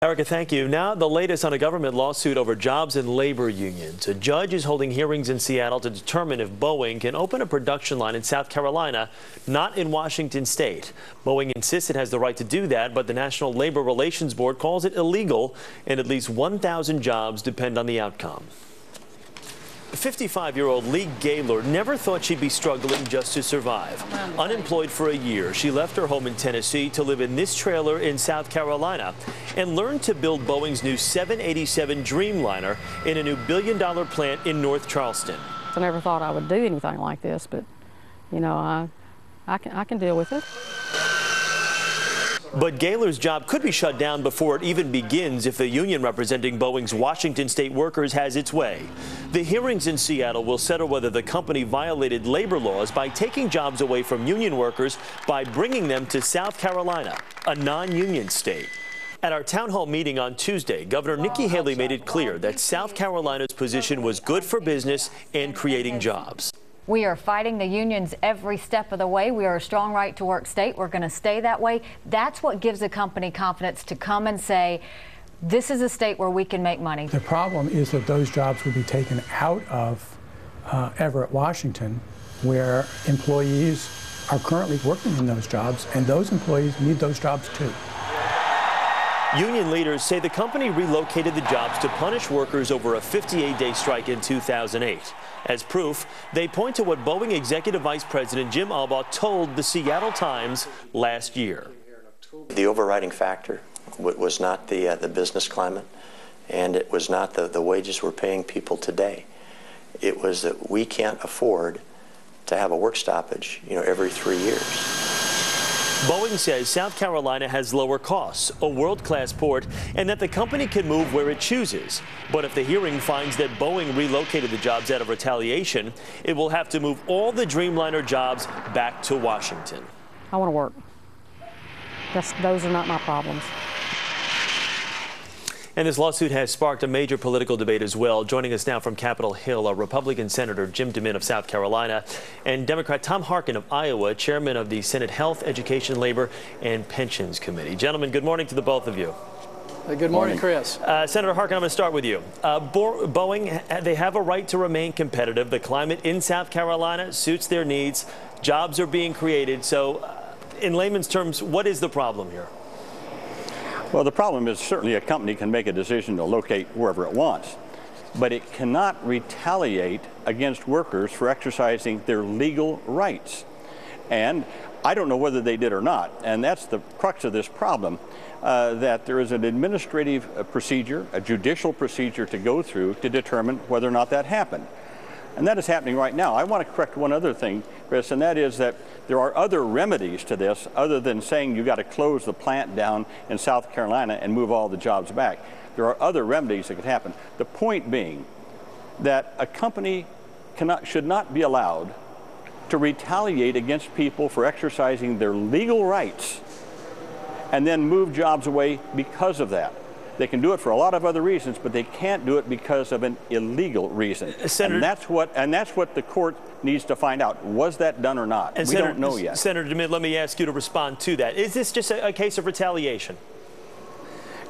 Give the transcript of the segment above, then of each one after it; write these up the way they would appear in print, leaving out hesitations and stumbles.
Erica, thank you. Now, the latest on a government lawsuit over jobs and labor unions. A judge is holding hearings in Seattle to determine if Boeing can open a production line in South Carolina, not in Washington state. Boeing insists it has the right to do that, but the National Labor Relations Board calls it illegal, and at least 1,000 jobs depend on the outcome. 55-year-old Lee Gaylor never thought she'd be struggling just to survive. Unemployed for a year, she left her home in Tennessee to live in this trailer in South Carolina and learned to build Boeing's new 787 Dreamliner in a new billion-dollar plant in North Charleston. I never thought I would do anything like this, but, you know, I can deal with it. But Gaylor's job could be shut down before it even begins if the union representing Boeing's Washington state workers has its way. The hearings in Seattle will settle whether the company violated labor laws by taking jobs away from union workers by bringing them to South Carolina, a non-union state. At our town hall meeting on Tuesday, Governor Nikki Haley made it clear that South Carolina's position was good for business and creating jobs. We are fighting the unions every step of the way. We are a strong right-to-work state. We're going to stay that way. That's what gives a company confidence to come and say, this is a state where we can make money. The problem is that those jobs will be taken out of Everett, Washington, where employees are currently working in those jobs, and those employees need those jobs too. Union leaders say the company relocated the jobs to punish workers over a 58-day strike in 2008. As proof, they point to what Boeing Executive Vice President Jim Albaugh told the Seattle Times last year. The overriding factor was not the business climate, and it was not the wages we're paying people today. It was that we can't afford to have a work stoppage, every 3 years. Boeing says South Carolina has lower costs, a world-class port, and that the company can move where it chooses. But if the hearing finds that Boeing relocated the jobs out of retaliation, it will have to move all the Dreamliner jobs back to Washington. I want to work. Those are not my problems. And this lawsuit has sparked a major political debate as well. Joining us now from Capitol Hill are Republican Senator Jim DeMint of South Carolina and Democrat Tom Harkin of Iowa, chairman of the Senate Health, Education, Labor, and Pensions Committee. Gentlemen, good morning to the both of you. Good morning, Chris. Senator Harkin, I'm going to start with you. Boeing, they have a right to remain competitive. The climate in South Carolina suits their needs. Jobs are being created. So in layman's terms, what is the problem here? Well, the problem is certainly a company can make a decision to locate wherever it wants, but it cannot retaliate against workers for exercising their legal rights. And I don't know whether they did or not, and that's the crux of this problem, that there is an administrative procedure, a judicial procedure to go through to determine whether or not that happened. And that is happening right now. I want to correct one other thing, Chris, and that is that there are other remedies to this other than saying you got to close the plant down in South Carolina and move all the jobs back. There are other remedies that could happen. The point being that a company should not be allowed to retaliate against people for exercising their legal rights and then move jobs away because of that. They can do it for a lot of other reasons, but they can't do it because of an illegal reason. And that's what the court needs to find out. Was that done or not? We don't know yet. Senator DeMint, let me ask you to respond to that. Is this just a case of retaliation?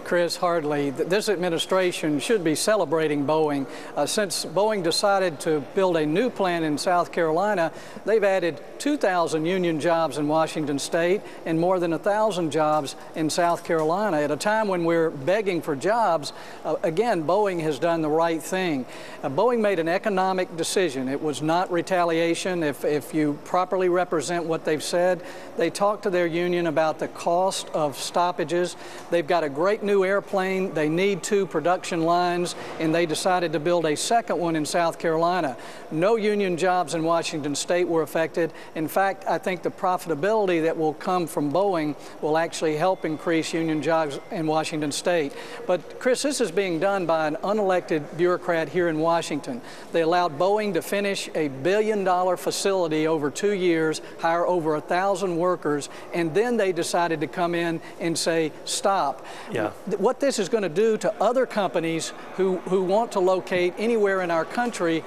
Chris, hardly. This administration should be celebrating Boeing. Since Boeing decided to build a new plant in South Carolina, they've added 2,000 union jobs in Washington state and more than 1,000 jobs in South Carolina. At a time when we're begging for jobs, again, Boeing has done the right thing. Boeing made an economic decision. It was not retaliation. If you properly represent what they've said, they talked to their union about the cost of stoppages. They've got a great new airplane. They need 2 production lines, and they decided to build a second one in South Carolina. No union jobs in Washington state were affected. In fact, I think the profitability that will come from Boeing will actually help increase union jobs in Washington state. But Chris, this is being done by an unelected bureaucrat here in Washington. They allowed Boeing to finish a $1 billion facility over 2 years, hire over 1,000 workers, and then they decided to come in and say, stop. Yeah. What this is going to do to other companies who want to locate anywhere in our country,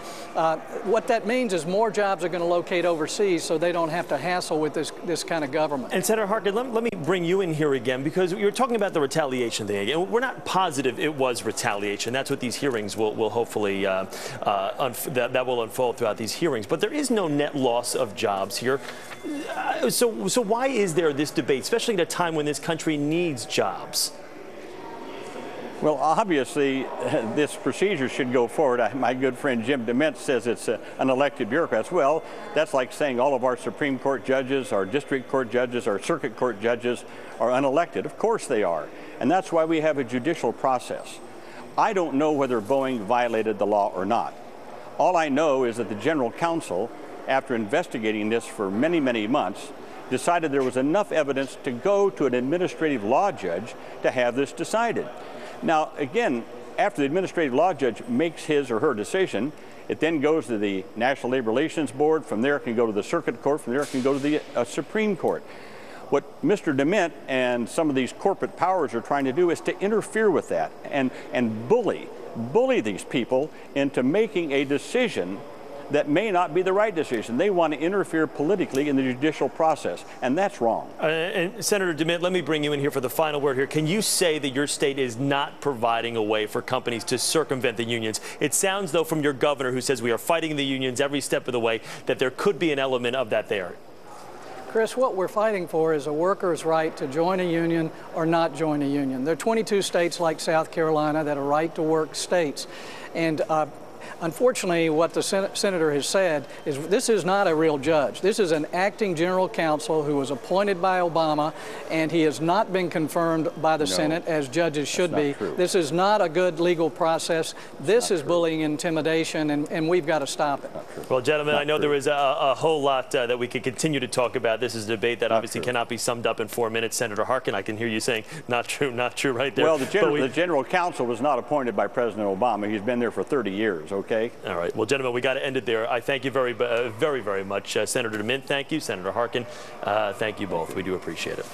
what that means is more jobs are going to locate overseas. So so they don't have to hassle with this kind of government. And Senator Harkin, let me bring you in here again, because you're talking about the retaliation thing again. We're not positive it was retaliation. That's what these hearings will hopefully that will unfold throughout these hearings. But there is no net loss of jobs here. So why is there this debate, especially at a time when this country needs jobs? Well, obviously, this procedure should go forward. My good friend Jim DeMint says it's unelected bureaucrats. Well, that's like saying all of our Supreme Court judges, our district court judges, our circuit court judges are unelected. Of course they are. And that's why we have a judicial process. I don't know whether Boeing violated the law or not. All I know is that the General Counsel, after investigating this for many, many months, decided there was enough evidence to go to an administrative law judge to have this decided. Now, again, after the administrative law judge makes his or her decision, it then goes to the National Labor Relations Board. From there, it can go to the Circuit Court. From there, it can go to the Supreme Court. What Mr. DeMint and some of these corporate powers are trying to do is to interfere with that and bully these people into making a decision that may not be the right decision. They want to interfere politically in the judicial process, and that's wrong. And Senator DeMint, let me bring you in here for the final word here. Can you say that your state is not providing a way for companies to circumvent the unions? It sounds, though, from your governor, who says we are fighting the unions every step of the way, that there could be an element of that there. Chris, what we're fighting for is a worker's right to join a union or not join a union. There are 22 states like South Carolina that are right-to-work states. And unfortunately, what the senator has said is this is not a real judge. This is an acting general counsel who was appointed by Obama, and he has not been confirmed by the Senate as judges should be. True. This is not a good legal process. This is bullying, intimidation, and we've got to stop it. Well, gentlemen, I know there is a whole lot that we could continue to talk about. This is a debate that obviously cannot be summed up in 4 minutes. Senator Harkin, I can hear you saying, not true right there. Well, the general counsel was not appointed by President Obama. He's been there for 30 years, okay? All right. Well, gentlemen, we got to end it there. I thank you very, very much. Senator DeMint, thank you. Senator Harkin, thank you both. We do appreciate it.